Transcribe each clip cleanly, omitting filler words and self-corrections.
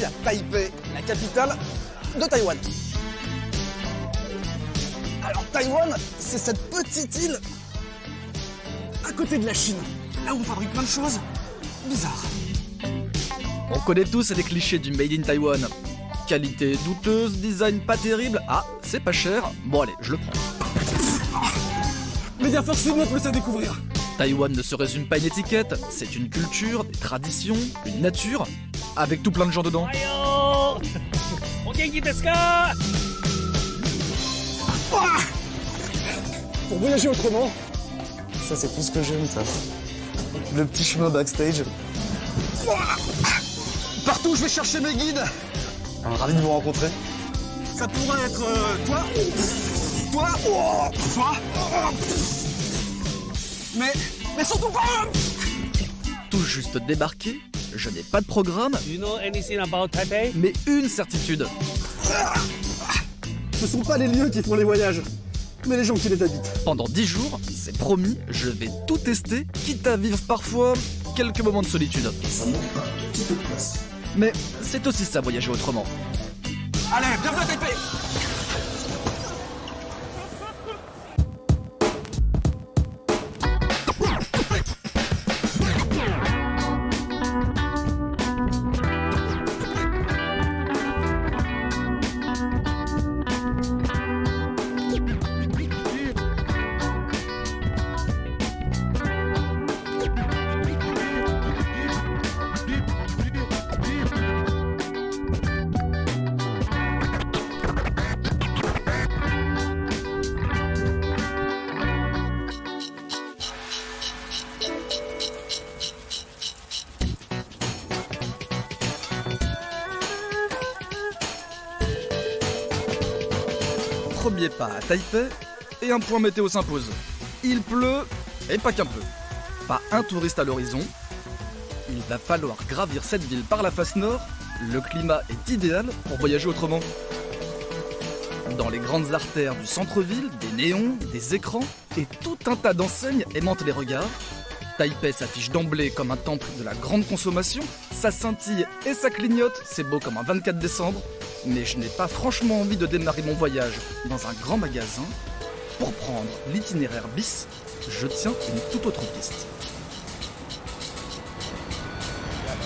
suis à Taipei, la capitale de Taïwan. Alors Taïwan, c'est cette petite île à côté de la Chine, là où on fabrique plein de choses bizarres. On connaît tous les clichés du Made in Taiwan. Qualité douteuse, design pas terrible, ah, c'est pas cher, bon allez, je le prends. Mais il y a forcément plus à découvrir. Taïwan ne se résume pas à une étiquette, c'est une culture, des traditions, une nature, avec tout plein de gens dedans. Pour voyager autrement, ça c'est tout ce que j'aime, ça. Le petit chemin backstage. Partout où je vais chercher mes guides. Ravi de vous rencontrer. Ça pourrait être toi, mais surtout pas. Tout juste débarqué, je n'ai pas de programme, You know anything about Taipei? mais une certitude. Ce sont pas les lieux qui font les voyages, mais les gens qui les habitent. Pendant 10 jours, c'est promis, je vais tout tester, quitte à vivre parfois quelques moments de solitude. Ça manque pas un petit peu de place. Mais c'est aussi ça, voyager autrement. Allez, bienvenue à Taipei. Premier pas à Taipei, et un point météo s'impose. Il pleut, et pas qu'un peu. Pas un touriste à l'horizon. Il va falloir gravir cette ville par la face nord. Le climat est idéal pour voyager autrement. Dans les grandes artères du centre-ville, des néons, des écrans et tout un tas d'enseignes aimantent les regards. Taipei s'affiche d'emblée comme un temple de la grande consommation. Ça scintille et ça clignote, c'est beau comme un 24 décembre. Mais je n'ai pas franchement envie de démarrer mon voyage dans un grand magasin. Pour prendre l'itinéraire bis, je tiens une toute autre piste.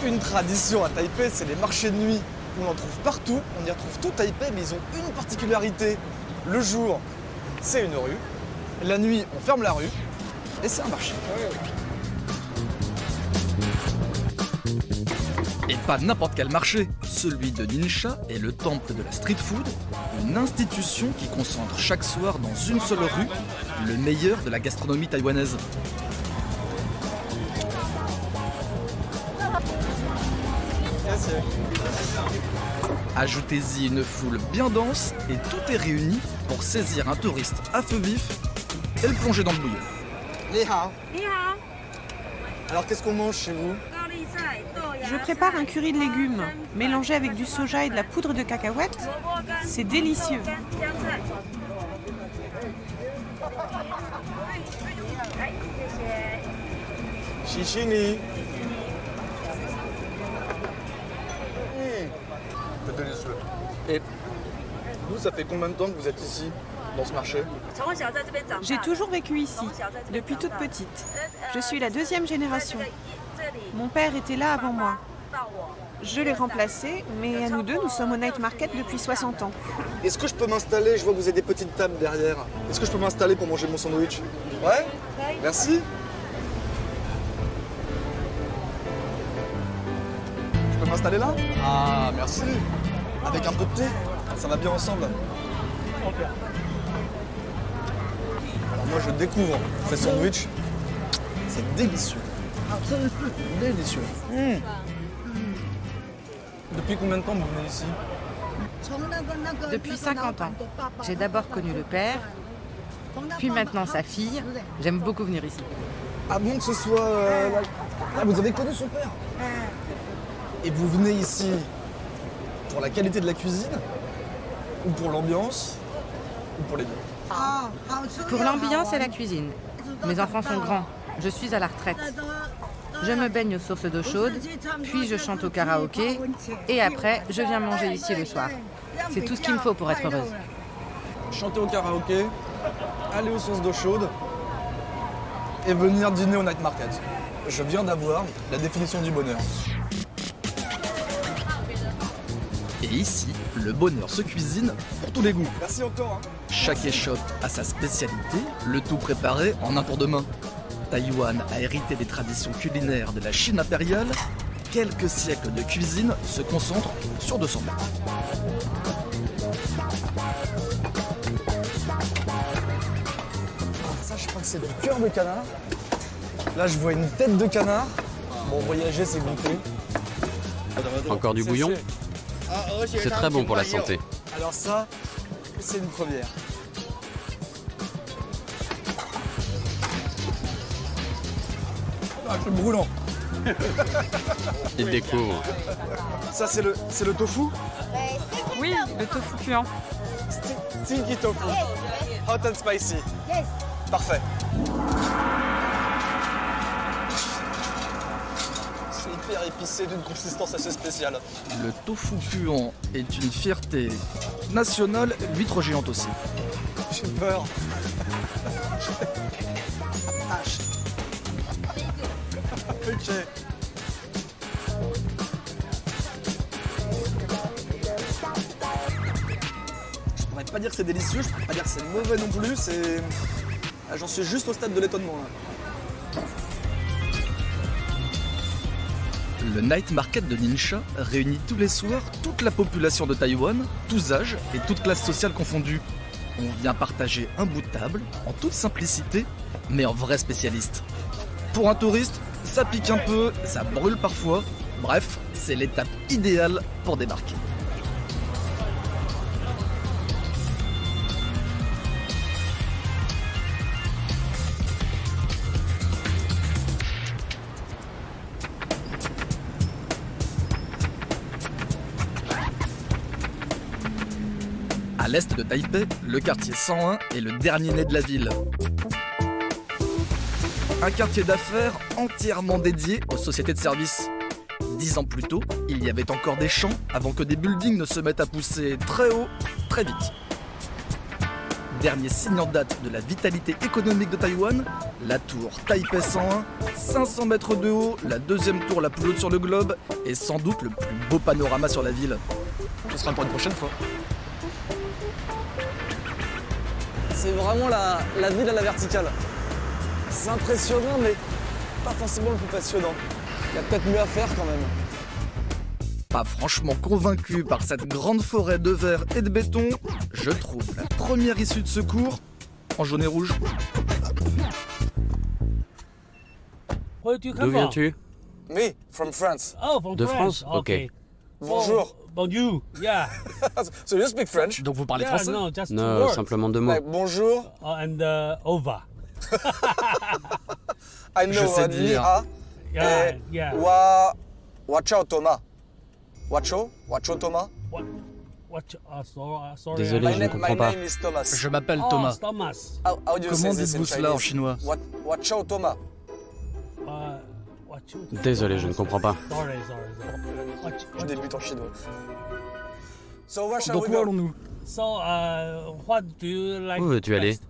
Il y a une tradition à Taipei, c'est les marchés de nuit. On en trouve partout, on y retrouve tout Taipei, mais ils ont une particularité. Le jour, c'est une rue. La nuit, on ferme la rue. Et c'est un marché. Et pas n'importe quel marché. Celui de Ningxia est le temple de la street food, une institution qui concentre chaque soir dans une seule rue le meilleur de la gastronomie taïwanaise. Ajoutez-y une foule bien dense et tout est réuni pour saisir un touriste à feu vif et le plonger dans le bouillon. Ni hao. 你好， Alors qu'est-ce qu'on mange chez vous? 高丽菜、豆芽 Je prépare un curry de légumes, mélangé avec du soja et de la poudre de cacahuètes. C'est délicieux. 姜菜。哎，谢谢。 Chichini. C'est délicieux. Et vous, ça fait combien de temps que vous êtes ici, dans ce marché? 从小在这边长大。 J'ai toujours vécu ici, depuis toute petite. Je suis la deuxième génération. 这里 Mon père était là avant moi. 到我。 Je l'ai remplacé, mais à nous deux, nous sommes au night market depuis 60 ans. Est-ce que je peux m'installer? Je vois que vous avez des petites tables derrière. Est-ce que je peux m'installer pour manger mon sandwich? Ouais? Merci. Je peux m'installer là? Ah, merci. Avec un peu de thé, ça va bien ensemble. Alors moi, je découvre ces sandwichs. C'est délicieux. Délicieux. Depuis combien de temps vous venez ici? Depuis 50 ans. J'ai d'abord connu le père, puis maintenant sa fille. J'aime beaucoup venir ici. Ah bon, que ce soit... Ah, vous avez connu son père? Et vous venez ici pour la qualité de la cuisine? Ou pour l'ambiance? Ou pour les deux? Pour l'ambiance et la cuisine. Mes enfants sont grands. Je suis à la retraite. Je me baigne aux sources d'eau chaude, puis je chante au karaoké, et après, je viens manger ici le soir. C'est tout ce qu'il me faut pour être heureuse. Chanter au karaoké, aller aux sources d'eau chaude et venir dîner au night market. Je viens d'avoir la définition du bonheur. Et ici, le bonheur se cuisine pour tous les goûts. Merci encore. Chaque échoppe a sa spécialité, le tout préparé en un tour de main. Taïwan a hérité des traditions culinaires de la Chine impériale. Quelques siècles de cuisine se concentrent sur 200 plats. Ça, je crois que c'est du cœur de canard. Là, je vois une tête de canard. Bon, voyager, c'est goûter. Encore du bouillon? C'est très bon pour la santé. Alors ça, c'est une première. Ah, c'est brûlant. Il découvre. Ça, c'est le tofu. Oui, le tofu puant. Stinky tofu. Hot and spicy. Parfait. C'est hyper épicé d'une consistance assez spéciale. Le tofu puant est une fierté nationale, l'huître géante aussi. J'ai peur. Ok. Je pourrais pas dire que c'est délicieux, je pourrais pas dire que c'est mauvais non plus, c'est... Ah, j'en suis juste au stade de l'étonnement là. Le night market de Ningxia réunit tous les soirs toute la population de Taïwan, tous âges et toutes classes sociales confondues. On vient partager un bout de table, en toute simplicité, mais en vrai spécialiste. Pour un touriste, ça pique un peu, ça brûle parfois. Bref, c'est l'étape idéale pour débarquer. À l'est de Taipei, le quartier 101 est le dernier né de la ville. Un quartier d'affaires entièrement dédié aux sociétés de services. 10 ans plus tôt, il y avait encore des champs avant que des buildings ne se mettent à pousser très haut, très vite. Dernier signe en date de la vitalité économique de Taïwan, la tour Taipei 101, 500 mètres de haut, la deuxième tour la plus haute sur le globe et sans doute le plus beau panorama sur la ville. Ce sera pour une prochaine fois. C'est vraiment la ville à la verticale. C'est impressionnant, mais pas forcément le plus passionnant. Il y a peut-être mieux à faire quand même. Pas franchement convaincu par cette grande forêt de verre et de béton, je trouve la première issue de secours en jaune et rouge. Where do you D'où come from? viens-tu? Me, from France. Oh, from De France. France? Ok. Okay. Bonjour. Bonjour. Yeah. So you speak French? Donc vous parlez Yeah, français? no, just two Non, words. simplement deux mots. Like, bonjour. And over. I know Je sais ni dire. a. Yeah, Eh, yeah. Wachao Thomas. Wacho Thomas. What? Sorry. Désolé, je ne comprends my pas. name is Thomas. Je m'appelle Oh, Thomas. Thomas. How do you Comment say this in dites-vous cela en Chinese? chinois? Wachao Thomas. What you? Désolé, je ne comprends pas. Sorry. What? Je débute en chinois. So where shall Donc we où go? allons-nous? So, what do you like? Où veux-tu aller? best?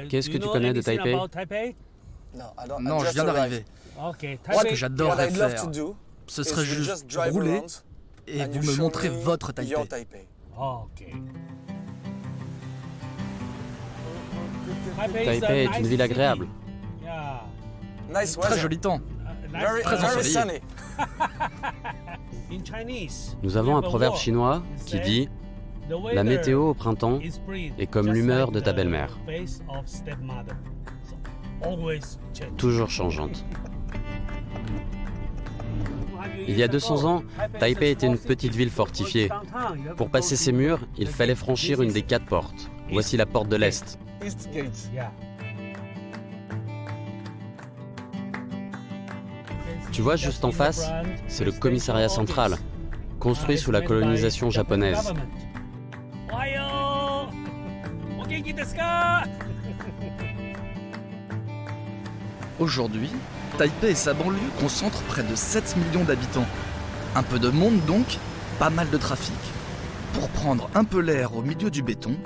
Qu'est-ce Do que you tu know connais de anything Taipei? about Taipei? No, I don't. Non, je viens d'arriver. Okay, Moi, ce Taipei. que j'adorerais What I'd love faire, to do ce is serait we juste just drive rouler around et and vous you me show montrez me votre your Taipei. Taipei. Okay. Taipei Taipei est une ville agréable. Yeah. Nice weather. Très joli temps. Very, Très very ensoleillé. sunny. In Chinese, Nous avons un proverbe chinois qui dit « La météo au printemps est comme l'humeur de ta belle-mère, toujours changeante. » Il y a 200 ans, Taipei était une petite ville fortifiée. Pour passer ses murs, il fallait franchir une des 4 portes. Voici la porte de l'Est. East Gate. Yeah. Tu vois, juste en face, c'est le commissariat central, construit sous la colonisation japonaise. Aujourd'hui, Taipei et sa banlieue concentrent près de 7 millions d'habitants. Un peu de monde donc, pas mal de trafic. Pour prendre un peu l'air au milieu du béton,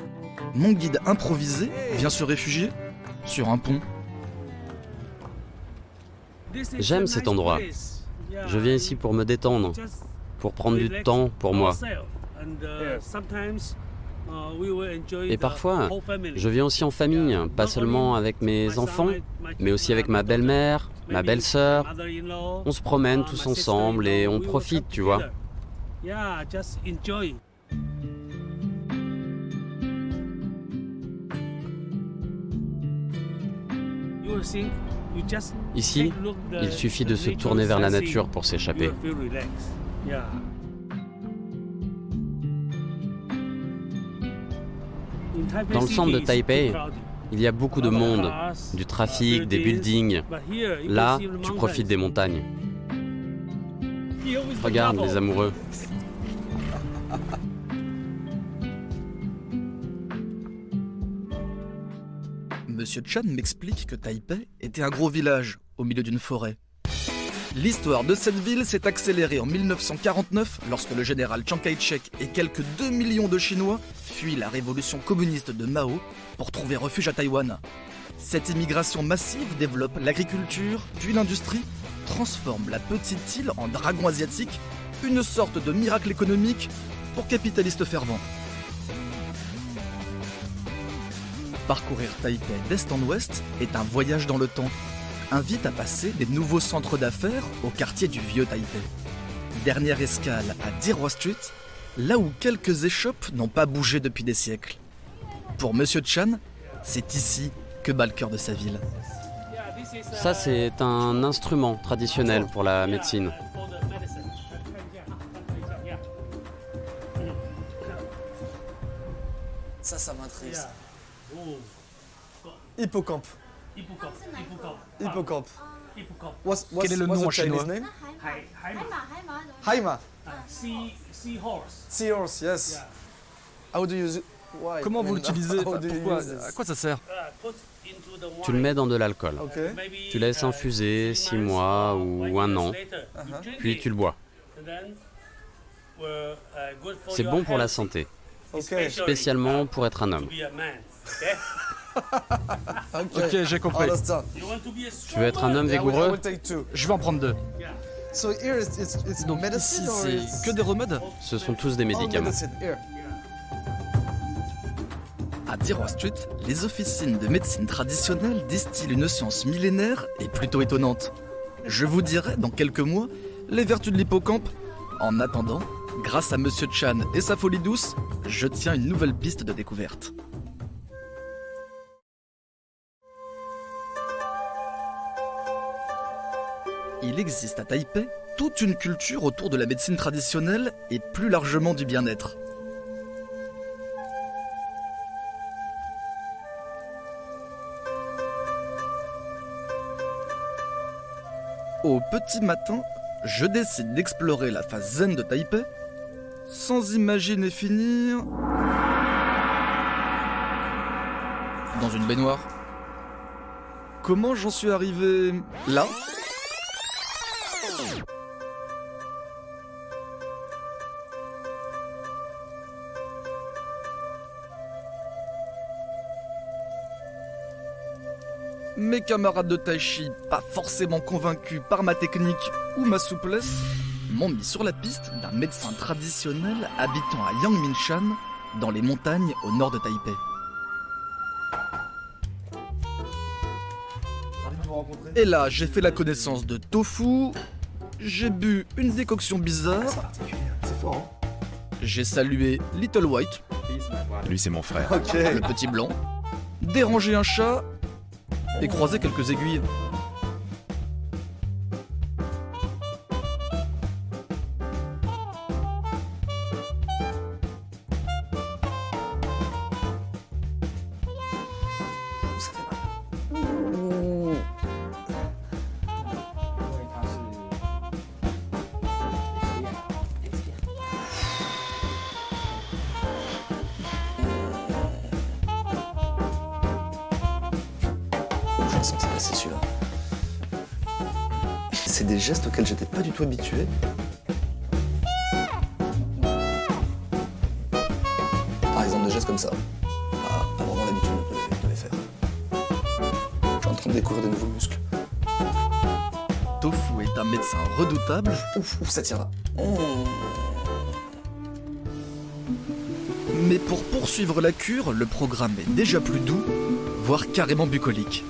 mon guide improvisé vient se réfugier sur un pont. J'aime cet endroit. Je viens ici pour me détendre, pour prendre du temps pour moi. Et parfois, je viens aussi en famille, pas seulement avec mes enfants, mais aussi avec ma belle-mère, ma belle-sœur. On se promène tous ensemble et on profite, tu vois. Ici, il suffit de se tourner vers la nature pour s'échapper. Dans le centre de Taipei, il y a beaucoup de monde, du trafic, des buildings. Là, tu profites des montagnes. Regarde les amoureux. Monsieur Chan m'explique que Taipei était un gros village au milieu d'une forêt. L'histoire de cette ville s'est accélérée en 1949 lorsque le général Chiang Kai-shek et quelques 2 millions de Chinois fuient la révolution communiste de Mao pour trouver refuge à Taïwan. Cette immigration massive développe l'agriculture, puis l'industrie, transforme la petite île en dragon asiatique, une sorte de miracle économique pour capitalistes fervents. Parcourir Taipei d'est en ouest est un voyage dans le temps. Invite à passer des nouveaux centres d'affaires au quartier du vieux Taipei. Dernière escale à Dirwa Street, là où quelques échoppes n'ont pas bougé depuis des siècles. Pour Monsieur Chan, c'est ici que bat le cœur de sa ville. Ça, c'est un instrument traditionnel pour la médecine. Ça m'intéresse. Hippocampe. Hippocampe. Quel est le nom en chinois? Haima. Seahorse. Seahorse, yes. How do you use it? Why? Comment vous I mean, l'utilisez? how do you Pourquoi? use this? À quoi ça sert? Tu le mets dans de l'alcool. Ok. Tu laisses infuser 6 mois ou 1 an, puis tu le bois. C'est bon pour la santé, Ok. spécialement pour être un homme. Ok, j'ai compris. Understand. Tu veux être un homme Yeah, I vigoureux? will take two. Je vais en prendre 2. So here it's Donc ici, medicine or c'est it's que des remèdes? Ce sont tous des all médicaments. medicine? Here. À Dirwa Street, les officines de médecine traditionnelle distillent une science millénaire et plutôt étonnante. Je vous dirai dans quelques mois les vertus de l'hippocampe. En attendant, grâce à Monsieur Chan et sa folie douce, je tiens une nouvelle piste de découverte. Il existe à Taipei toute une culture autour de la médecine traditionnelle et plus largement du bien-être. Au petit matin, je décide d'explorer la face zen de Taipei, sans imaginer finir dans une baignoire. Comment j'en suis arrivé là? Mes camarades de tai chi, pas forcément convaincus par ma technique ou ma souplesse, m'ont mis sur la piste d'un médecin traditionnel habitant à Yangmingshan, dans les montagnes au nord de Taipei. Et là, j'ai fait la connaissance de Tofu, j'ai bu une décoction bizarre, j'ai salué Little White, Lui, c'est mon frère. Ok. le petit blanc, dérangé un chat et croisé quelques aiguilles. Je le sens, c'est celui-là. c'est des gestes auxquels j'étais pas du tout habitué. Par exemple, des gestes comme ça. Pas vraiment l'habitude de les faire. Je suis en train de découvrir de nouveaux muscles. Tofu est un médecin redoutable. Ouf, ça tient là. Mais pour poursuivre la cure, le programme est déjà plus doux, voire carrément bucolique.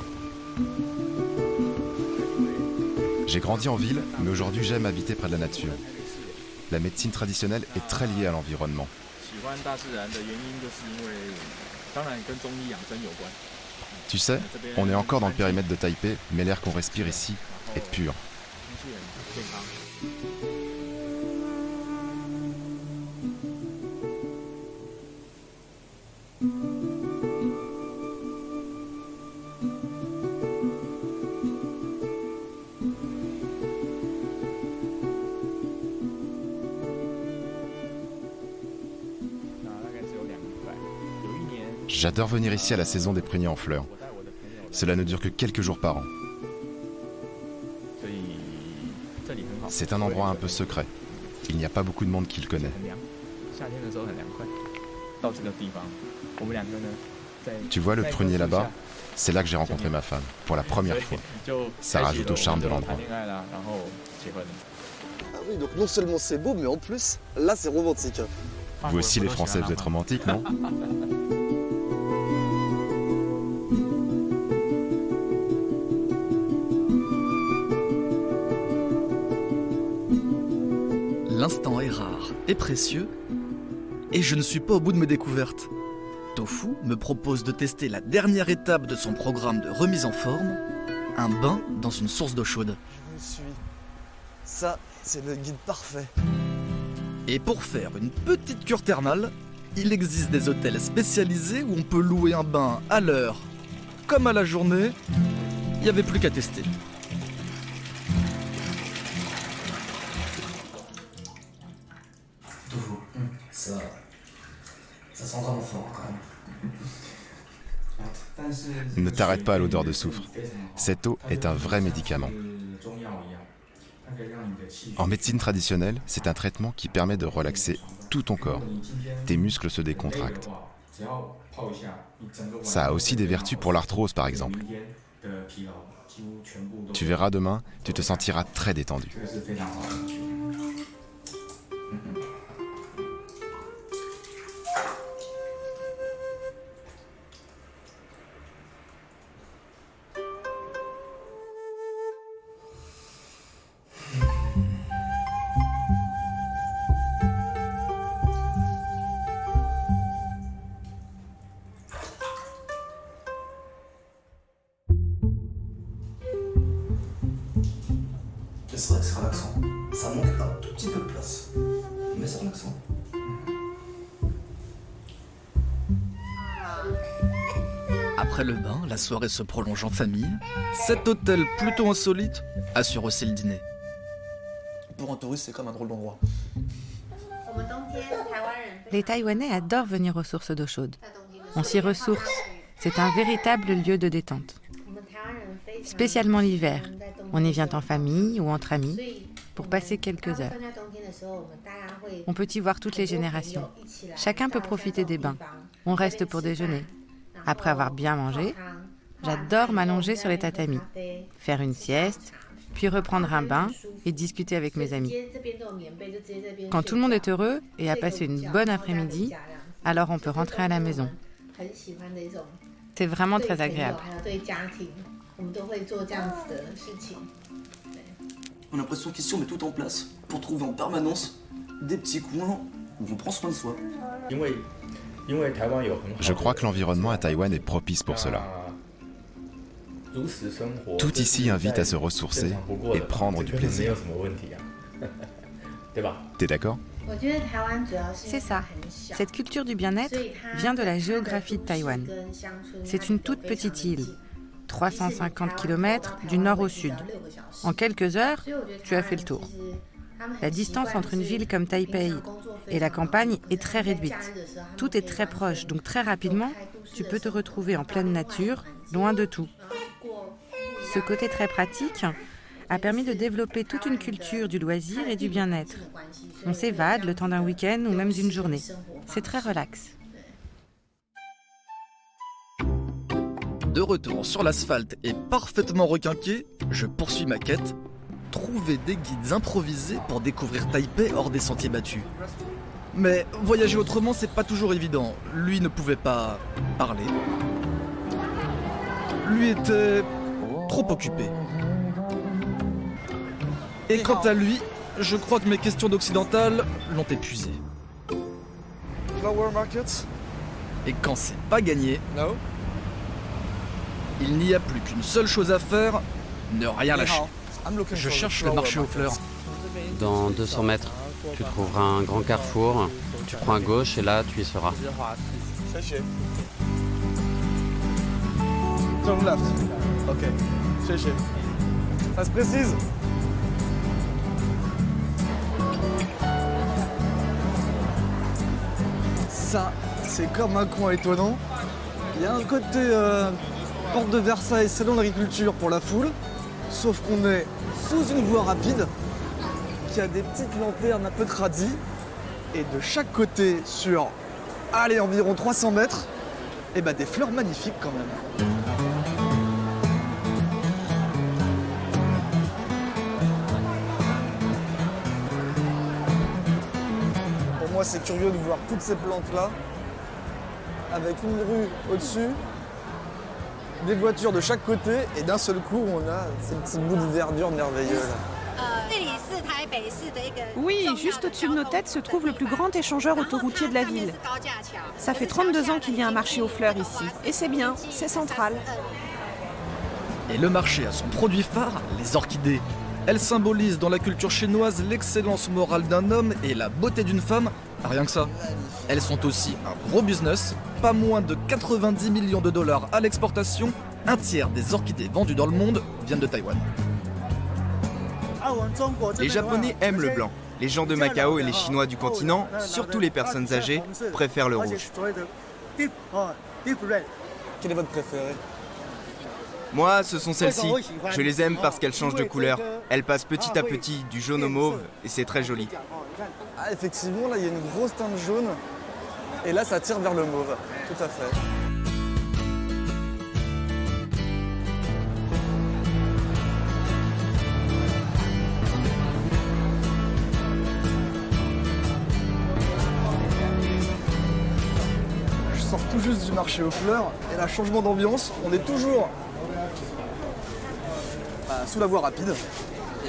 J'ai grandi en ville, mais aujourd'hui j'aime habiter près de la nature. La médecine traditionnelle est très liée à l'environnement. Tu sais, on est encore dans le périmètre de Taipei, mais l'air qu'on respire ici est pur. J'adore venir ici à la saison des pruniers en fleurs. Cela ne dure que quelques jours par an. C'est un endroit un peu secret. Il n'y a pas beaucoup de monde qui le connaît. Tu vois le prunier là-bas? C'est là que j'ai rencontré ma femme, pour la première fois. Ça rajoute au charme de l'endroit. Ah oui, donc non seulement c'est beau, mais en plus, là c'est romantique. Vous aussi les Français, vous êtes romantiques, non? L'instant est rare et précieux, et je ne suis pas au bout de mes découvertes. Tofu me propose de tester la dernière étape de son programme de remise en forme, un bain dans une source d'eau chaude. Je vous suis. Ça, c'est le guide parfait. Et pour faire une petite cure thermale, il existe des hôtels spécialisés où on peut louer un bain à l'heure comme à la journée. Il n'y avait plus qu'à tester. Ça sent vraiment fort quand même. Ne t'arrête pas à l'odeur de soufre. Cette eau est un vrai médicament. En médecine traditionnelle, c'est un traitement qui permet de relaxer tout ton corps. Tes muscles se décontractent. Ça a aussi des vertus pour l'arthrose, par exemple. Tu verras demain, tu te sentiras très détendu. C'est vrai que c'est relaxant. Ça manque un tout petit peu de place. Mais c'est relaxant. Après le bain, la soirée se prolonge en famille. Cet hôtel plutôt insolite assure aussi le dîner. Pour un touriste, c'est comme un drôle d'endroit. Les Taïwanais adorent venir aux sources d'eau chaude. On s'y ressource. C'est un véritable lieu de détente. Spécialement l'hiver. On y vient en famille ou entre amis pour passer quelques heures. On peut y voir toutes les générations. Chacun peut profiter des bains. On reste pour déjeuner. Après avoir bien mangé, j'adore m'allonger sur les tatamis, faire une sieste, puis reprendre un bain et discuter avec mes amis. Quand tout le monde est heureux et a passé une bonne après-midi, alors on peut rentrer à la maison. C'est vraiment très agréable. On a l'impression qu'ici on met tout en place pour trouver en permanence des petits coins où on prend soin de soi. Je crois que l'environnement à Taïwan est propice pour cela. Tout ici invite à se ressourcer et prendre du plaisir. T'es d'accord? C'est ça. Cette culture du bien-être vient de la géographie de Taïwan. C'est une toute petite île, 350 km du nord au sud. En quelques heures, tu as fait le tour. La distance entre une ville comme Taipei et la campagne est très réduite. Tout est très proche, donc très rapidement, tu peux te retrouver en pleine nature, loin de tout. Ce côté très pratique a permis de développer toute une culture du loisir et du bien-être. On s'évade le temps d'un week-end ou même d'une journée. C'est très relax. De retour sur l'asphalte et parfaitement requinqué, je poursuis ma quête. Trouver des guides improvisés pour découvrir Taipei hors des sentiers battus. Mais voyager autrement, c'est pas toujours évident. Lui ne pouvait pas parler. Lui était trop occupé. Et quant à lui, je crois que mes questions d'occidental l'ont épuisé. Flower market? Et quand c'est pas gagné, No. il n'y a plus qu'une seule chose à faire, ne rien lâcher. I'm looking Je for the cherche le flower marché aux market. fleurs. Dans 200 mètres, tu trouveras un grand carrefour. Tu prends à gauche et là, tu y seras. Turn left. Ok. Chez. Ça se précise. Ça, c'est comme un coin étonnant. Il y a un côté porte de Versailles, salon d'agriculture pour la foule, sauf qu'on est sous une voie rapide qui a des petites lanternes un peu tradies, et de chaque côté sur, allez, environ 300 mètres, et bah des fleurs magnifiques quand même. Pour moi, c'est curieux de voir toutes ces plantes-là, avec une rue au-dessus, des voitures de chaque côté, et d'un seul coup, on a ces petits bouts de verdure merveilleux là. Oui, juste au-dessus de nos têtes se trouve le plus grand échangeur autoroutier de la ville. Ça fait 32 ans qu'il y a un marché aux fleurs ici. Et c'est bien, c'est central. Et le marché a son produit phare, les orchidées. Elles symbolisent dans la culture chinoise l'excellence morale d'un homme et la beauté d'une femme. Rien que ça. Elles sont aussi un gros business. Pas moins de 90 millions de dollars à l'exportation. Un tiers des orchidées vendues dans le monde viennent de Taïwan. Les Japonais aiment le blanc. Les gens de Macao et les Chinois du continent, surtout les personnes âgées, préfèrent le rouge. Quel est votre préféré? Moi, ce sont celles-ci. Je les aime parce qu'elles changent de couleur. Elles passent petit à petit du jaune au mauve et c'est très joli. Ah, effectivement, là, il y a une grosse teinte jaune. Et là, ça tire vers le mauve. Tout à fait. Je sors tout juste du marché aux fleurs. Et là, changement d'ambiance. On est toujours sous la voie rapide.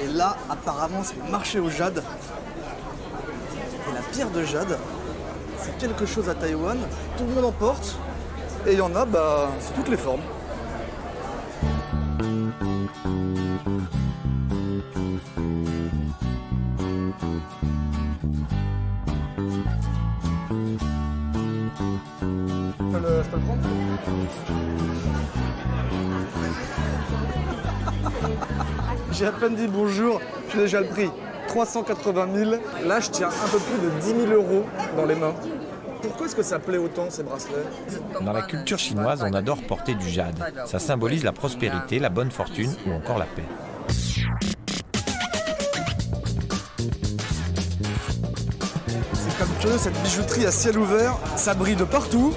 Et là, apparemment, c'est le marché au jade. Et la pierre de jade, c'est quelque chose à Taïwan. Tout le monde en porte. Et il y en a, sous toutes les formes. Je peux le prendre? J'ai à peine dit bonjour, j'ai déjà le prix. 380 000. Là, je tiens un peu plus de 10 000 € dans les mains. Pourquoi est-ce que ça plaît autant, ces bracelets? Dans la culture chinoise, on adore porter du jade. Ça symbolise la prospérité, la bonne fortune ou encore la paix. C'est comme curieux, cette bijouterie à ciel ouvert, ça brille de partout.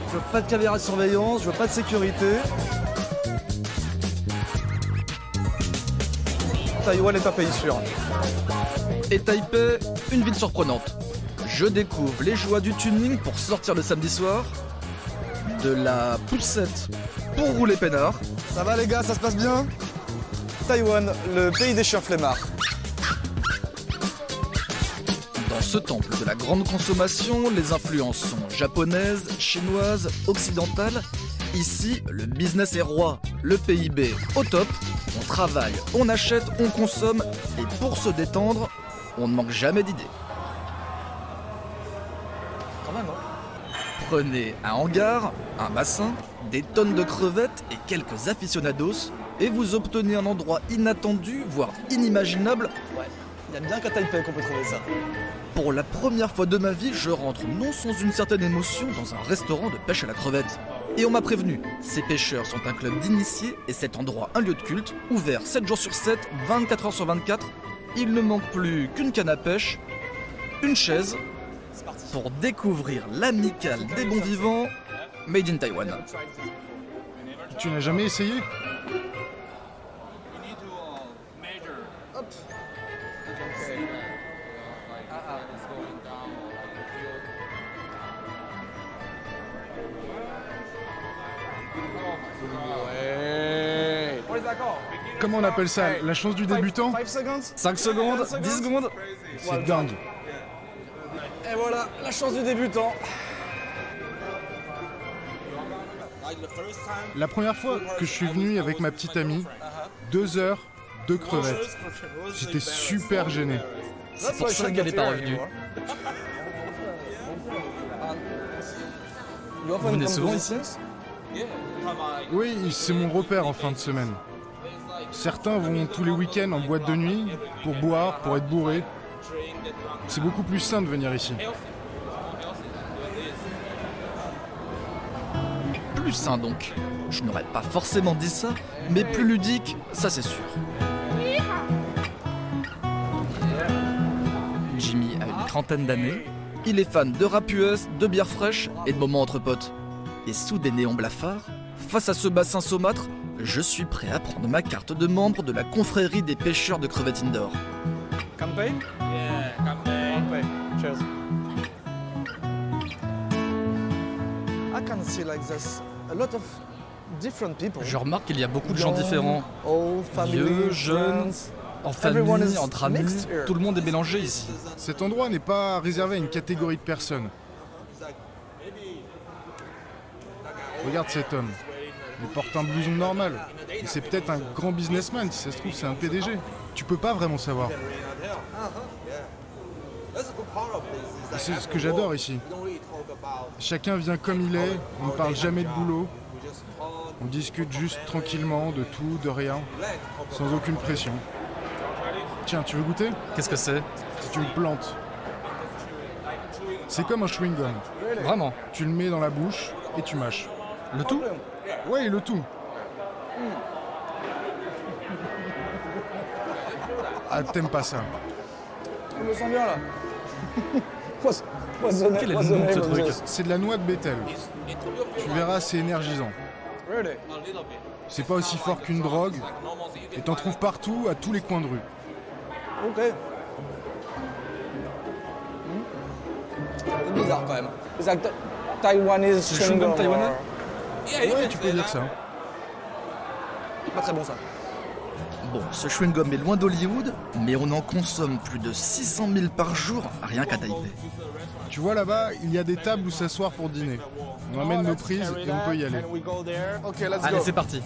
Je veux pas de caméra de surveillance, je veux pas de sécurité. Taïwan est un pays sûr. Et Taipei, une ville surprenante. Je découvre les joies du tuning pour sortir le samedi soir, de la poussette pour rouler peinard. Ça va les gars, ça se passe bien? Taïwan, le pays des chiens flemmards. Dans ce temple de la grande consommation, les influences sont japonaises, chinoises, occidentales. Ici, le business est roi, le PIB au top. On travaille, on achète, on consomme, et pour se détendre, on ne manque jamais d'idées. Quand même, hein. Prenez un hangar, un bassin, des tonnes de crevettes et quelques aficionados, et vous obtenez un endroit inattendu, voire inimaginable. Ouais, il y a bien qu'à Taipei qu'on peut trouver ça. Pour la première fois de ma vie, je rentre non sans une certaine émotion dans un restaurant de pêche à la crevette. Et on m'a prévenu, ces pêcheurs sont un club d'initiés et cet endroit un lieu de culte, ouvert 7 jours sur 7, 24 heures sur 24. Il ne manque plus qu'une canne à pêche, une chaise, pour découvrir l'amicale des bons vivants, made in Taïwan. Tu n'as jamais essayé? Comment on appelle ça? La chance du débutant? 5 secondes, 10 secondes. C'est dingue. Et voilà, la chance du débutant. La première fois que je suis venu avec ma petite amie, 2 heures, 2 crevettes. J'étais super gêné. C'est pour ça qu'elle n'est pas revenue. Vous venez souvent ici? Oui, c'est mon repère en fin de semaine. Certains vont tous les week-ends en boîte de nuit, pour boire, pour être bourrés. C'est beaucoup plus sain de venir ici. Plus sain donc. Je n'aurais pas forcément dit ça, mais plus ludique, ça c'est sûr. Jimmy a une trentaine d'années. Il est fan de rap US, de bière fraîche et de moments entre potes. Et sous des néons blafards, face à ce bassin saumâtre, je suis prêt à prendre ma carte de membre de la confrérie des pêcheurs de crevettes indoor. Campaign? Yeah, campaign. Cheers. I can see like this a lot of different people. Je remarque qu'il y a beaucoup de gens différents. Old, family, vieux, jeunes, en famille, entre amis, tout le monde est mélangé ici. Cet endroit n'est pas réservé à une catégorie de personnes. Regarde cet homme. Il porte un blouson normal. Et c'est peut-être un grand businessman, si ça se trouve c'est un PDG. Tu peux pas vraiment savoir. Et c'est ce que j'adore ici. Chacun vient comme il est, on ne parle jamais de boulot. On discute juste tranquillement de tout, de rien, sans aucune pression. Tiens, tu veux goûter? Qu'est-ce que c'est? C'est une plante. C'est comme un chewing-gum. Vraiment? Tu le mets dans la bouche et tu mâches. Le tout? Ouais, le tout. Ah, t'aimes pas ça? Je me sens bien là. Quel est le nom de ce truc? C'est de la noix de bétel. Tu verras, c'est énergisant. C'est pas aussi fort qu'une drogue. Et t'en trouves partout, à tous les coins de rue. Ok. C'est bizarre quand même. C'est Taiwanese C'est le chewing-gum taïwanais? Ouais, tu peux dire ça. Pas très bon ça. Bon, ce chewing-gum est loin d'Hollywood, mais on en consomme plus de 600 000 par jour, rien qu'à Taipei. Tu vois là-bas, il y a des tables où s'asseoir pour dîner. On amène nos prises et on peut y aller. Ok, let's Allez, go. c'est parti.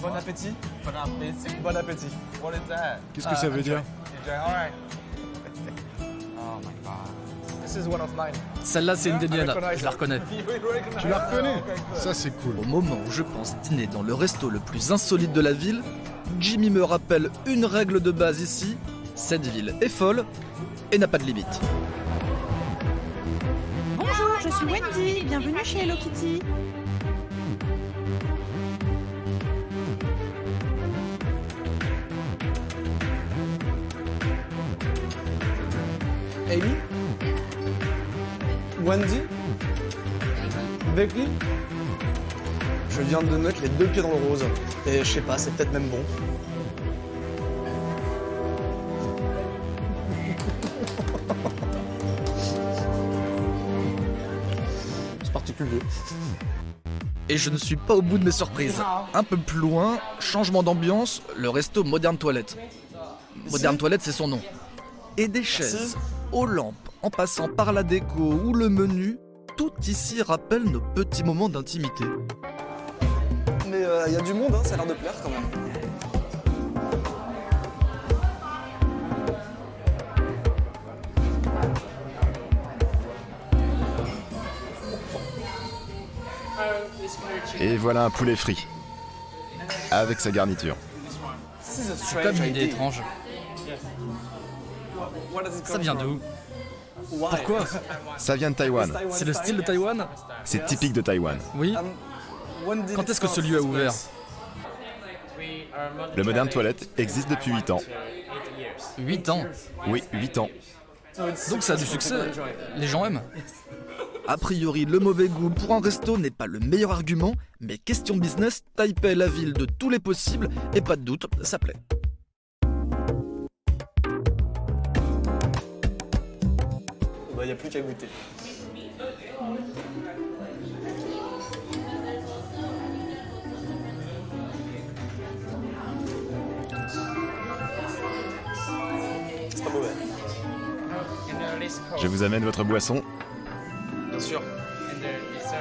Bon appétit. Bon appétit. Qu'est-ce que ça veut dire? This is one of mine. Celle-là, c'est une des miennes, je la reconnais. Tu la reconnais? Ça, c'est cool. Au moment où je pense dîner dans le resto le plus insolite de la ville, Jimmy me rappelle une règle de base ici, cette ville est folle et n'a pas de limite. Bonjour, je suis Wendy, bienvenue chez Hello Kitty. Amy? Wendy? Becky? Je viens de mettre les 2 pieds dans le rose. Et je sais pas, c'est peut-être même bon. C'est particulier. Et je ne suis pas au bout de mes surprises. Un peu plus loin, changement d'ambiance, le resto Modern Toilette. Modern Toilette, c'est son nom. Et des chaises, aux lampes, en passant par la déco ou le menu, tout ici rappelle nos petits moments d'intimité. Mais il y a du monde, hein, ça a l'air de plaire quand même. Et voilà un poulet frit. Avec sa garniture. C'est comme une idée étrange. Ça vient d'où? Pourquoi? Ça vient de Taïwan. C'est le style de Taïwan? C'est typique de Taïwan. Oui. Quand est-ce que ce lieu a ouvert? Le Modern Toilette existe depuis 8 ans. 8 ans? Oui, 8 ans. Donc ça a du succès. Les gens aiment. A priori, le mauvais goût pour un resto n'est pas le meilleur argument, mais question business, Taipei est la ville de tous les possibles, et pas de doute, ça plaît. Il n'y a plus qu'à goûter. C'est pas mauvais. Je vous amène votre boisson Bien sûr.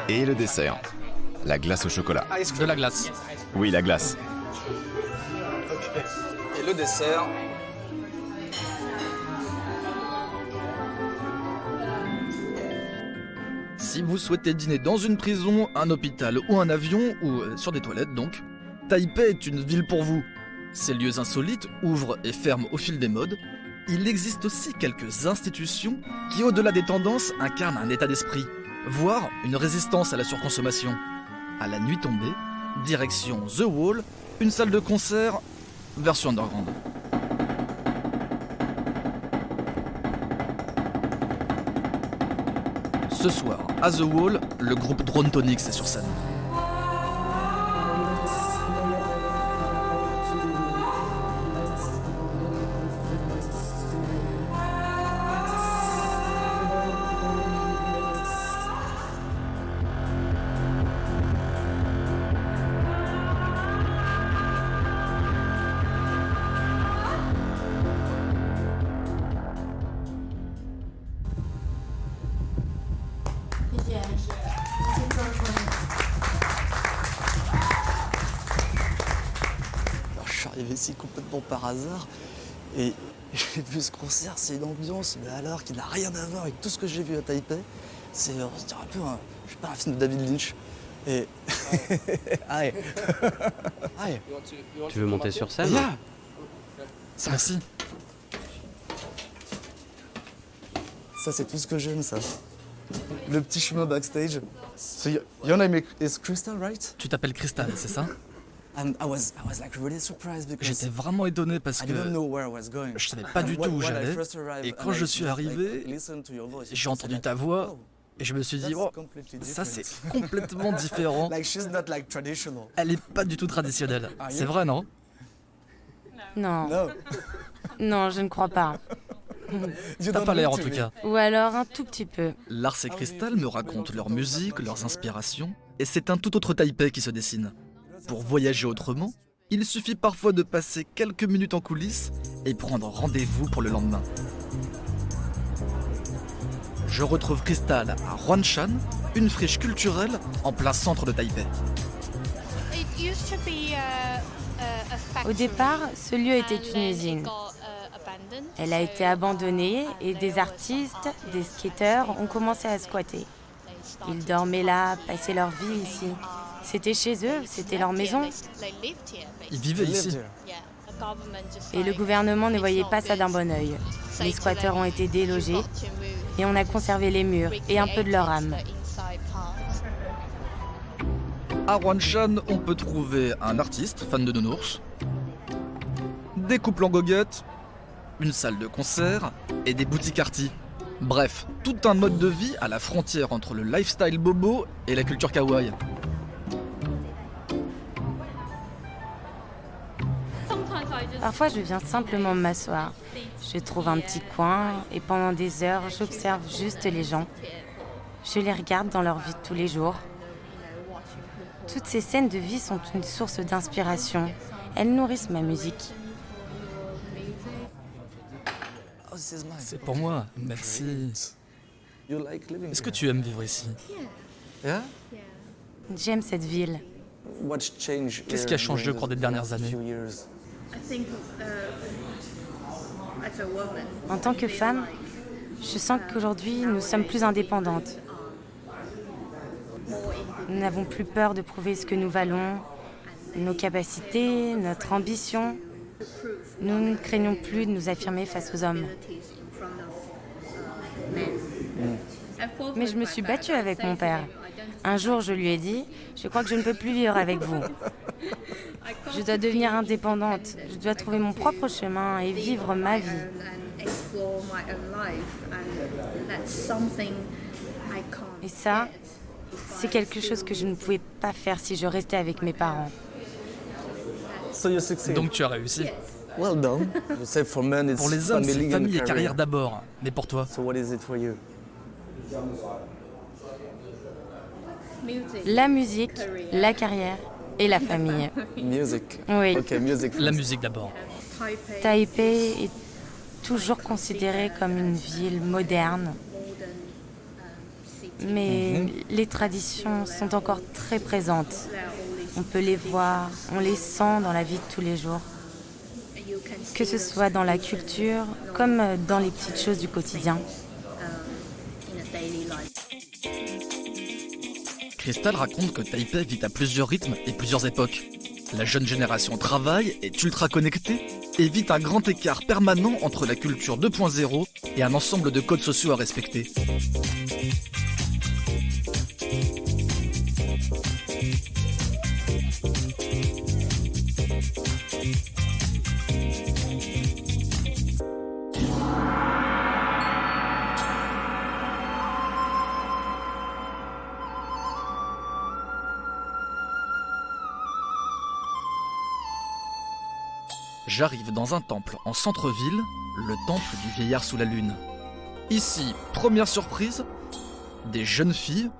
et le dessert. La glace au chocolat. De la glace. Oui, la glace. Ok. Et le dessert. Si vous souhaitez dîner dans une prison, un hôpital ou un avion, ou sur des toilettes donc, Taipei est une ville pour vous. Ces lieux insolites ouvrent et ferment au fil des modes. Il existe aussi quelques institutions qui, au-delà des tendances, incarnent un état d'esprit, voire une résistance à la surconsommation. À la nuit tombée, direction The Wall, une salle de concert version underground. Ce soir, à The Wall, le groupe Drone Tonics est sur scène. Alors, je suis arrivé ici complètement par hasard et j'ai vu ce concert, c'est une ambiance, mais alors qui n'a rien à voir avec tout ce que j'ai vu à Taipei. C'est on se dirait un peu un film de David Lynch. Et. Aïe. Aïe. Tu veux monter sur scène? Yeah. Merci. Ça, c'est tout ce que j'aime, ça. Le petit chemin backstage. So your name is Crystal, right? Tu t'appelles Crystal, c'est ça? And I was like really surprised because J'étais vraiment étonné parce I que didn't know where I was going. je savais pas du tout où When I j'allais. first arrived, Et and quand I je suis just, arrivé, listened to your voice, j'ai I entendu said, ta voix oh, et je me suis dit, that's oh, completely ça c'est different. complètement différent. Like she's not like traditional. Elle est pas du tout traditionnelle. Are C'est you? vrai, non? Non, No. non, je ne crois pas. You T'as don't pas l'air en need tout to cas. Ou alors un tout petit peu. Lars et Crystal me racontent leur musique, leurs inspirations, et c'est un tout autre Taipei qui se dessine. Pour voyager autrement, il suffit parfois de passer quelques minutes en coulisses et prendre rendez-vous pour le lendemain. Je retrouve Crystal à Huanshan, une friche culturelle en plein centre de Taipei. Au départ, ce lieu était une usine. Elle a été abandonnée et des artistes, des skateurs ont commencé à squatter. Ils dormaient là, passaient leur vie ici. C'était chez eux, c'était leur maison. Ils vivaient ici. Et le gouvernement ne voyait pas ça d'un bon œil. Les squatteurs ont été délogés et on a conservé les murs et un peu de leur âme. À Huanshan, on peut trouver un artiste fan de nounours, des couples en goguette, une salle de concert et des boutiques arty. Bref, tout un mode de vie à la frontière entre le lifestyle bobo et la culture kawaii. Parfois, je viens simplement m'asseoir. Je trouve un petit coin et pendant des heures, j'observe juste les gens. Je les regarde dans leur vie de tous les jours. Toutes ces scènes de vie sont une source d'inspiration. Elles nourrissent ma musique. Oh, this is mine. C'est pour moi, merci. You like living Est-ce que here? tu aimes vivre ici? Yeah? J'aime cette ville. What's changed Qu'est-ce qui a changé au cours des dernières années? En tant que femme, je sens qu'aujourd'hui, nous sommes plus indépendantes. Nous n'avons plus peur de prouver ce que nous valons, nos capacités, notre ambition. Nous ne craignons plus de nous affirmer face aux hommes. Mais je me suis battue avec mon père. Un jour, je lui ai dit, je crois que je ne peux plus vivre avec vous. Je dois devenir indépendante. Je dois trouver mon propre chemin et vivre ma vie. Et ça, c'est quelque chose que je ne pouvais pas faire si je restais avec mes parents. Donc tu as réussi. Well done. Pour les hommes, c'est famille et carrière d'abord. Mais pour toi? La musique, la carrière et la famille. Music. Oui. Ok, music. La musique d'abord. Taipei est toujours considérée comme une ville moderne. Mais les traditions sont encore très présentes. On peut les voir, on les sent dans la vie de tous les jours. Que ce soit dans la culture, comme dans les petites choses du quotidien. Crystal raconte que Taipei vit à plusieurs rythmes et plusieurs époques. La jeune génération travaille, est ultra connectée et vit un grand écart permanent entre la culture 2.0 et un ensemble de codes sociaux à respecter. J'arrive dans un temple en centre-ville, le temple du vieillard sous la lune. Ici, première surprise, des jeunes filles,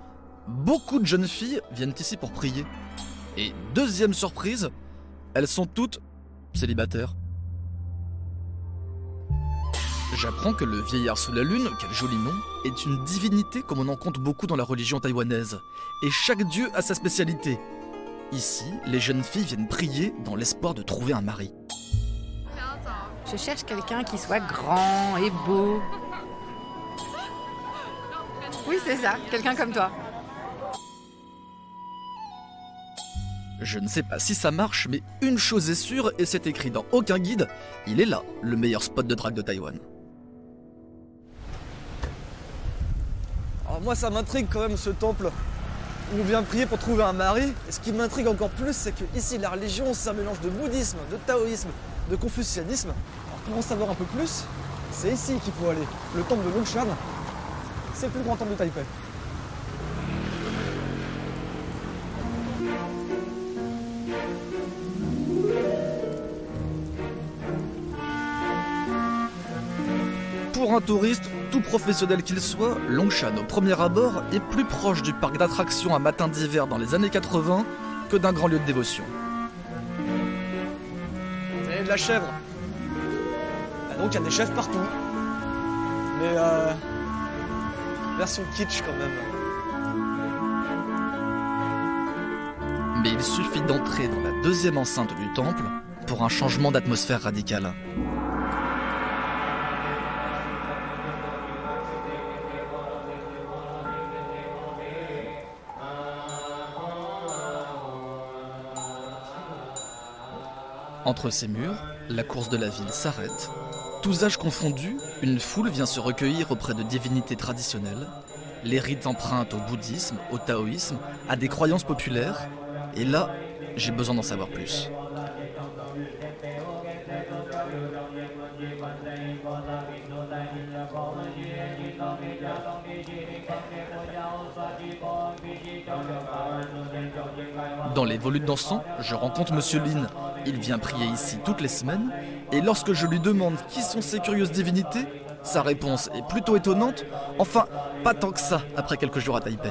beaucoup de jeunes filles viennent ici pour prier. Et deuxième surprise, elles sont toutes célibataires. J'apprends que le vieillard sous la lune, quel joli nom, est une divinité comme on en compte beaucoup dans la religion taïwanaise. Et chaque dieu a sa spécialité. Ici, les jeunes filles viennent prier dans l'espoir de trouver un mari. Je cherche quelqu'un qui soit grand et beau. Oui, c'est ça, quelqu'un comme toi. Je ne sais pas si ça marche, mais une chose est sûre, et c'est écrit dans aucun guide, il est là, le meilleur spot de drague de Taïwan. Alors moi ça m'intrigue quand même ce temple où on vient prier pour trouver un mari. Et ce qui m'intrigue encore plus, c'est que ici la religion c'est un mélange de bouddhisme, de taoïsme, de confucianisme. Alors pour en savoir un peu plus, c'est ici qu'il faut aller. Le temple de Longshan, c'est le plus grand temple de Taipei. Pour un touriste, tout professionnel qu'il soit, Longshan au premier abord est plus proche du parc d'attractions à matin d'hiver dans les années 80 que d'un grand lieu de dévotion. Vous avez de la chèvre. Bah donc il y a des chèvres partout. Mais version kitsch quand même. Mais il suffit d'entrer dans la deuxième enceinte du temple pour un changement d'atmosphère radical. Entre ces murs, la course de la ville s'arrête. Tous âges confondus, une foule vient se recueillir auprès de divinités traditionnelles. Les rites empruntent au bouddhisme, au taoïsme, à des croyances populaires. Et là, j'ai besoin d'en savoir plus. Dans les volutes d'encens, je rencontre Monsieur Lin. Il vient prier ici toutes les semaines, et lorsque je lui demande qui sont ces curieuses divinités, sa réponse est plutôt étonnante, enfin, pas tant que ça après quelques jours à Taipei.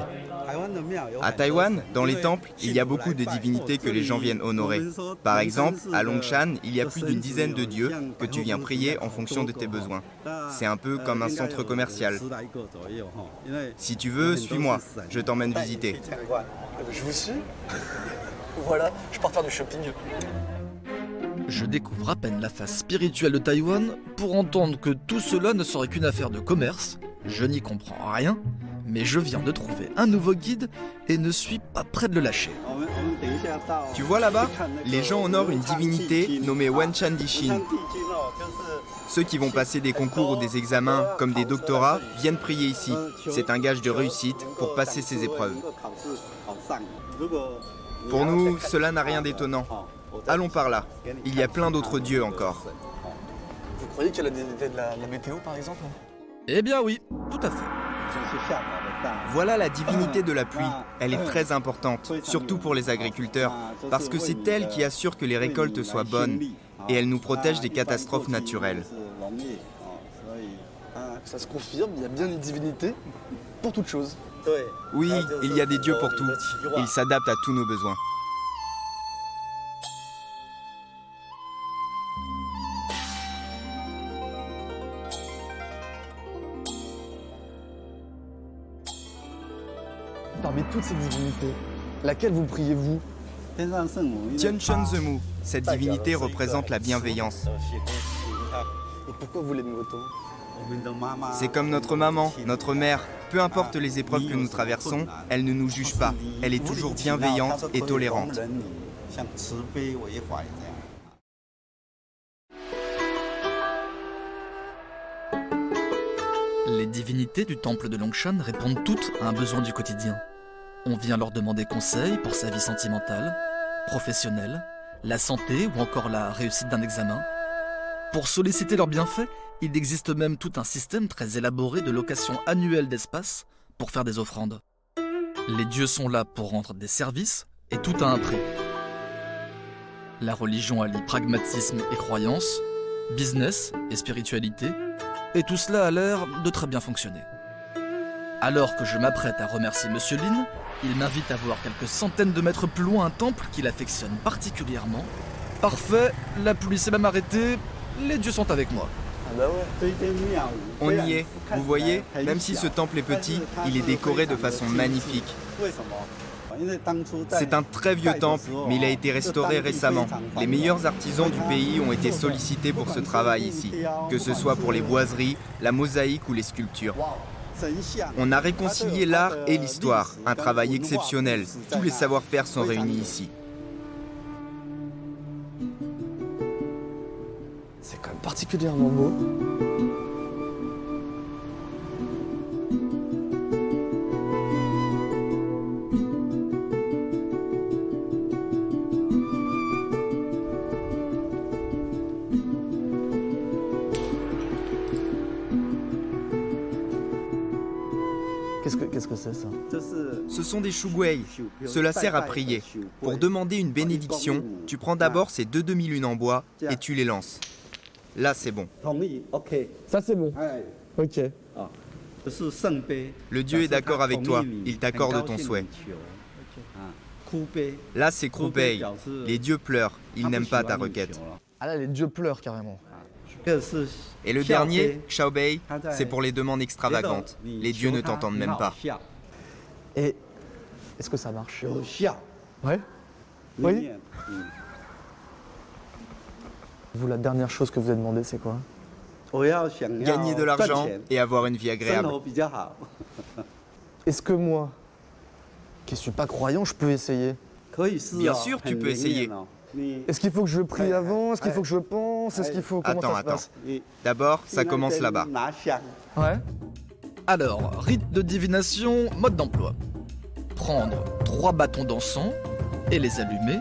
À Taïwan, dans les temples, il y a beaucoup de divinités que les gens viennent honorer. Par exemple, à Longshan, il y a plus d'une dizaine de dieux que tu viens prier en fonction de tes besoins. C'est un peu comme un centre commercial. Si tu veux, suis-moi, je t'emmène visiter. Je vous suis. Voilà, je pars faire du shopping. Je découvre à peine la face spirituelle de Taïwan pour entendre que tout cela ne serait qu'une affaire de commerce. Je n'y comprends rien, Mais je viens de trouver un nouveau guide et ne suis pas prêt de le lâcher. Tu vois là-bas, les gens honorent une divinité nommée Wanshan Dishin. Ceux qui vont passer des concours ou des examens, comme des doctorats, viennent prier ici. C'est un gage de réussite pour passer ces épreuves. Pour nous, cela n'a rien d'étonnant. Allons par là. Il y a plein d'autres dieux encore. Vous croyez qu'il y a la divinité de la météo, par exemple? Eh bien oui, tout à fait. Voilà la divinité de la pluie. Elle est très importante, surtout pour les agriculteurs, parce que c'est elle qui assure que les récoltes soient bonnes et elle nous protège des catastrophes naturelles. Ça se confirme, il y a bien une divinité pour toute chose. Oui, il y a des dieux pour tout. Ils s'adaptent à tous nos besoins. Parmi toutes ces divinités, laquelle vous priez-vous? Tianchun Zemu, cette divinité représente la bienveillance. Et pourquoi vous l'aimez autant? C'est comme notre maman, notre mère. Peu importe les épreuves que nous traversons, elle ne nous juge pas. Elle est toujours bienveillante et tolérante. Les divinités du temple de Longshan répondent toutes à un besoin du quotidien. On vient leur demander conseil pour sa vie sentimentale, professionnelle, la santé ou encore la réussite d'un examen. Pour solliciter leurs bienfaits, il existe même tout un système très élaboré de location annuelle d'espace pour faire des offrandes. Les dieux sont là pour rendre des services et tout a un prix. La religion allie pragmatisme et croyance, business et spiritualité, et tout cela a l'air de très bien fonctionner. Alors que je m'apprête à remercier Monsieur Lin, il m'invite à voir quelques centaines de mètres plus loin un temple qu'il affectionne particulièrement. Parfait, la pluie s'est même arrêtée, les dieux sont avec moi. Ah bah ouais. On y est. Vous voyez, même si ce temple est petit, il est décoré de façon magnifique. C'est un très vieux temple, mais il a été restauré récemment. Les meilleurs artisans du pays ont été sollicités pour ce travail ici, que ce soit pour les boiseries, la mosaïque ou les sculptures. On a réconcilié l'art et l'histoire, un travail exceptionnel. Tous les savoir-faire sont réunis ici. C'est quand même particulièrement beau. Qu'est-ce que c'est ça? Ce sont des shugwei. Cela sert à prier. Pour demander une bénédiction, tu prends d'abord ces 2 demi-lunes en bois et tu les lances. Là, c'est bon. Ça c'est bon. Ok. Le dieu est d'accord avec toi. Il t'accorde ton souhait. Là, c'est Krupei. Les dieux pleurent. Ils n'aiment pas ta requête. Ah là, les dieux pleurent carrément. Et le dernier, Xiaobei, c'est pour les demandes extravagantes. Les dieux ne t'entendent même pas. Et est-ce que ça marche? Ouais. Oui. Vous, la dernière chose que vous avez demandé, c'est quoi? Gagner de l'argent et avoir une vie agréable. Est-ce que moi, qui suis pas croyant, je peux essayer? Bien sûr, tu peux essayer. Est-ce qu'il faut que je prie avant? Est-ce qu'il faut que je pense? Est-ce qu'il faut... Comment ça se passe? D'abord, ça commence là-bas. Ouais. Alors, rite de divination, mode d'emploi. Prendre 3 bâtons d'encens et les allumer,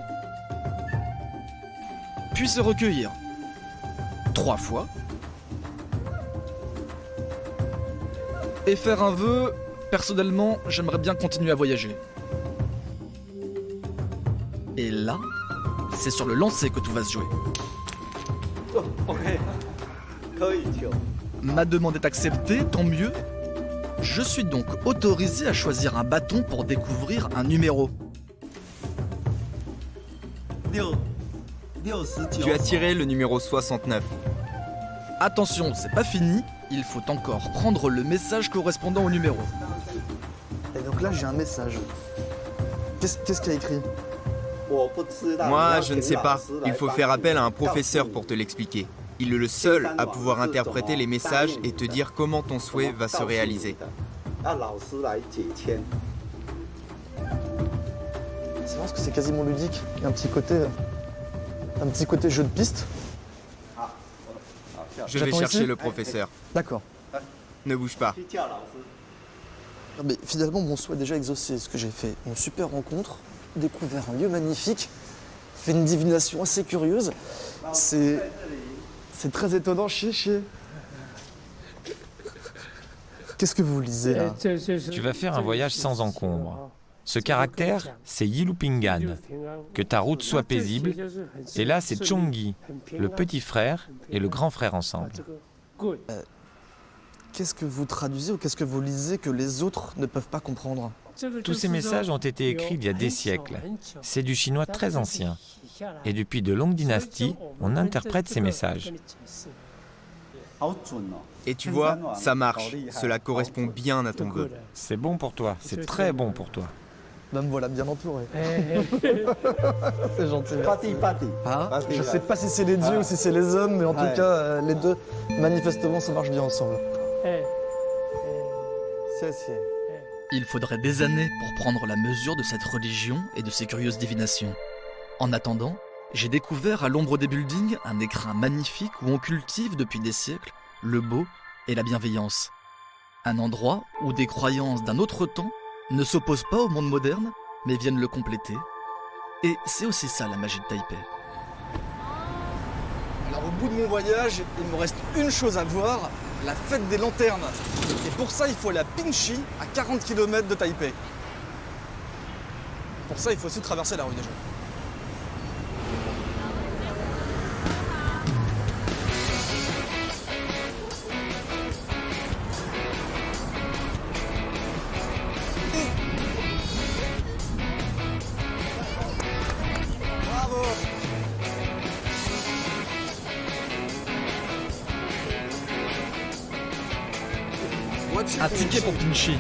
puis se recueillir 3 fois et faire un vœu. Personnellement, j'aimerais bien continuer à voyager. Et là, c'est sur le lancer que tout va se jouer. Ma demande est acceptée, tant mieux. Je suis donc autorisé à choisir un bâton pour découvrir un numéro. Tu as tiré le numéro 69. Attention, c'est pas fini, il faut encore prendre le message correspondant au numéro. Et donc là, j'ai un message. Qu'est-ce qu'il y a écrit? Moi, je ne sais pas. Il faut faire appel à un professeur pour te l'expliquer. Il est le seul à pouvoir interpréter les messages et te dire comment ton souhait va se réaliser. C'est marrant parce que c'est quasiment ludique. Il y a un petit côté jeu de piste. Je vais J'attends chercher ici. le professeur. D'accord. Ne bouge pas. Mais finalement, mon souhait est déjà exaucé. Ce que j'ai fait, une super rencontre, découvert un lieu magnifique, fait une divination assez curieuse. C'est très étonnant. Chier. Qu'est-ce que vous lisez là? Tu vas faire un voyage sans encombre. Ce caractère, c'est Yilupingan. Que ta route soit paisible. Et là, c'est Chongi, le petit frère et le grand frère ensemble. Qu'est-ce que vous traduisez ou qu'est-ce que vous lisez que les autres ne peuvent pas comprendre? Tous ces messages ont été écrits il y a des siècles. C'est du chinois très ancien. Et depuis de longues dynasties, on interprète ces messages. Et tu vois, ça marche. Cela correspond bien à ton vœu. C'est bon pour toi, c'est très bon pour toi. Ben me voilà bien entouré. C'est gentil. Ah, je sais pas si c'est les dieux ou si c'est les hommes, mais en tout cas, les deux, manifestement, ça marche bien ensemble. Il faudrait des années pour prendre la mesure de cette religion et de ses curieuses divinations. En attendant, j'ai découvert à l'ombre des buildings un écrin magnifique où on cultive depuis des siècles le beau et la bienveillance. Un endroit où des croyances d'un autre temps ne s'opposent pas au monde moderne, mais viennent le compléter. Et c'est aussi ça la magie de Taipei. Alors au bout de mon voyage, il me reste une chose à voir, la fête des lanternes. Et pour ça, il faut aller à Pingxi, à 40 km de Taipei. Pour ça, il faut aussi traverser la rue déjà. Bravo! Un ticket pour Pingxi.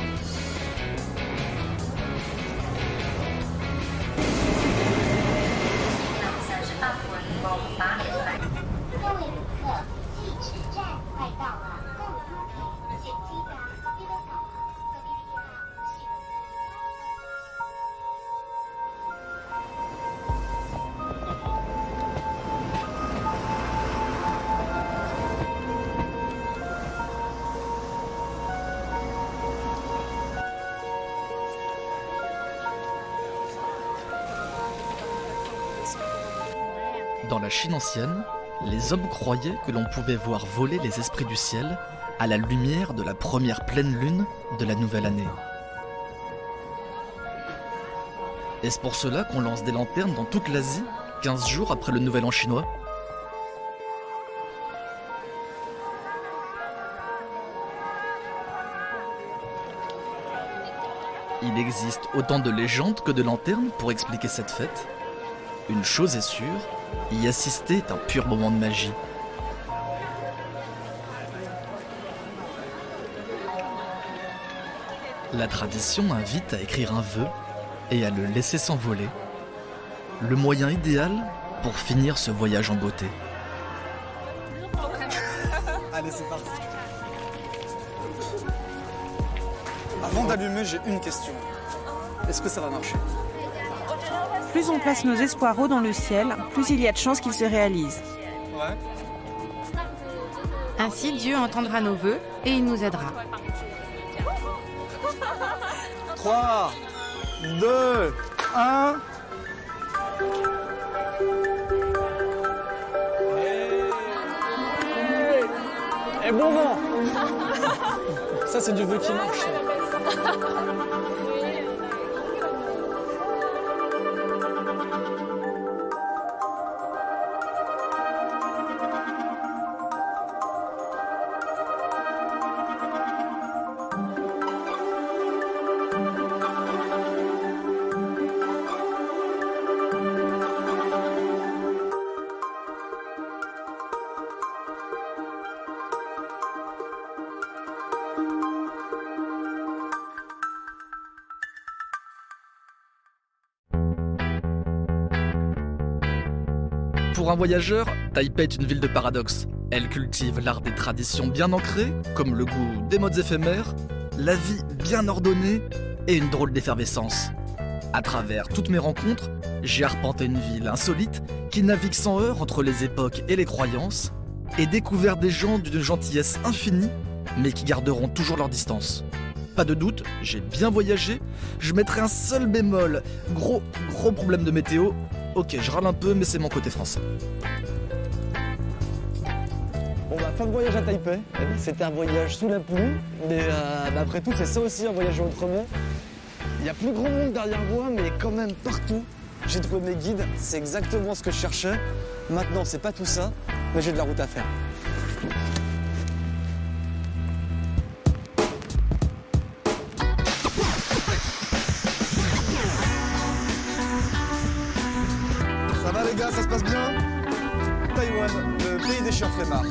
Dans la Chine ancienne, les hommes croyaient que l'on pouvait voir voler les esprits du ciel à la lumière de la première pleine lune de la nouvelle année. Est-ce pour cela qu'on lance des lanternes dans toute l'Asie, 15 jours après le nouvel an chinois? Il existe autant de légendes que de lanternes pour expliquer cette fête. Une chose est sûre, y assister est un pur moment de magie. La tradition invite à écrire un vœu et à le laisser s'envoler. Le moyen idéal pour finir ce voyage en beauté. Allez, c'est parti. Avant d'allumer, j'ai une question. Est-ce que ça va marcher? Plus on place nos espoirs haut dans le ciel, plus il y a de chances qu'ils se réalisent. Ouais. Ainsi, Dieu entendra nos vœux et il nous aidera. 3, 2, 1. Et bon vent. Ça, c'est du vœu qui marche. Pour un voyageur, Taipei est une ville de paradoxes. Elle cultive l'art des traditions bien ancrées, comme le goût des modes éphémères, la vie bien ordonnée et une drôle d'effervescence. À travers toutes mes rencontres, j'ai arpenté une ville insolite qui navigue sans heurts entre les époques et les croyances et découvert des gens d'une gentillesse infinie mais qui garderont toujours leur distance. Pas de doute, j'ai bien voyagé, je mettrai un seul bémol, gros problème de météo. Ok, je râle un peu mais c'est mon côté français. Bon bah, fin de voyage à Taipei. C'était un voyage sous la pluie, mais après tout, c'est ça aussi un voyage autrement. Il y a plus grand monde derrière moi, mais quand même partout. J'ai trouvé mes guides, c'est exactement ce que je cherchais. Maintenant, c'est pas tout ça, mais j'ai de la route à faire. Ça va les gars, ça se passe bien? Taïwan, le pays des chiens flemmards.